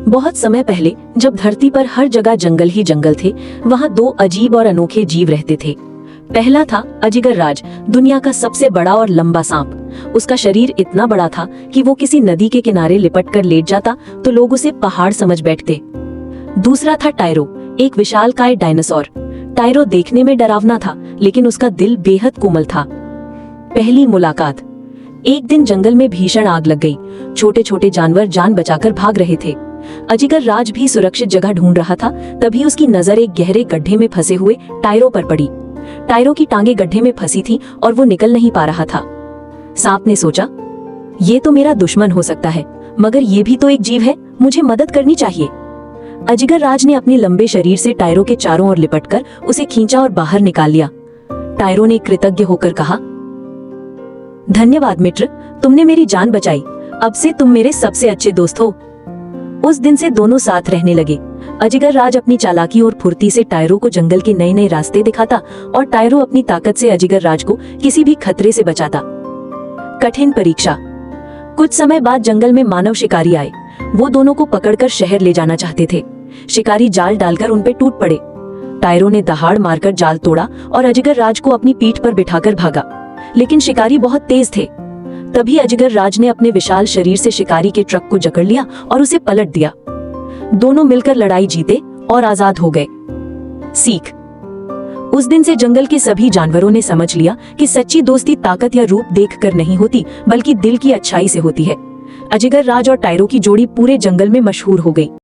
बहुत समय पहले जब धरती पर हर जगह जंगल ही जंगल थे, वहाँ दो अजीब और अनोखे जीव रहते थे। पहला था अजगर राज, दुनिया का सबसे बड़ा और लंबा सांप। उसका शरीर इतना बड़ा था कि वो किसी नदी के किनारे लिपट कर लेट जाता तो लोग उसे पहाड़ समझ बैठते। दूसरा था टायरो, एक विशालकाय डायनासोर। टायरो देखने में डरावना था, लेकिन उसका दिल बेहद कोमल था। पहली मुलाकात। एक दिन जंगल में भीषण आग लग गई। छोटे छोटे जानवर जान बचाकर भाग रहे थे। अजगर राज भी सुरक्षित जगह ढूंढ रहा था। तभी उसकी नजर एक गहरे गड्ढे में फंसे हुए टायरो पर पड़ी। टायरो की टांगे गड्ढे में फंसी थी और वो निकल नहीं पा रहा था। सांप ने सोचा, ये तो मेरा दुश्मन हो सकता है, मगर ये भी तो एक जीव है, मुझे मदद करनी चाहिए। अजगर राज ने अपने लंबे शरीर से टायरो के चारों ओर लिपटकर उसे खींचा और बाहर निकाल लिया। टायरो ने कृतज्ञ होकर कहा, धन्यवाद मित्र, तुमने मेरी जान बचाई। अब से तुम मेरे सबसे अच्छे दोस्त हो। उस दिन से दोनों साथ रहने लगे। अजगर राज अपनी चालाकी और फुर्ती से टायरो को जंगल के नए नए रास्ते दिखाता और टायरो अपनी ताकत से अजगर राज को किसी भी खतरे से बचाता। कठिन परीक्षा। कुछ समय बाद जंगल में मानव शिकारी आए। वो दोनों को पकड़कर शहर ले जाना चाहते थे। शिकारी जाल डालकर उन पे टूट पड़े। टायरो ने दहाड़ मारकर जाल तोड़ा और अजगर राज को अपनी पीठ पर बिठाकर भागा, लेकिन शिकारी बहुत तेज थे। तभी अजगर राज ने अपने विशाल शरीर से शिकारी के ट्रक को जकड़ लिया और उसे पलट दिया। दोनों मिलकर लड़ाई जीते और आजाद हो गए। सीख। उस दिन से जंगल के सभी जानवरों ने समझ लिया कि सच्ची दोस्ती ताकत या रूप देखकर नहीं होती, बल्कि दिल की अच्छाई से होती है। अजगर राज और टायरो की जोड़ी पूरे जंगल में मशहूर हो गई।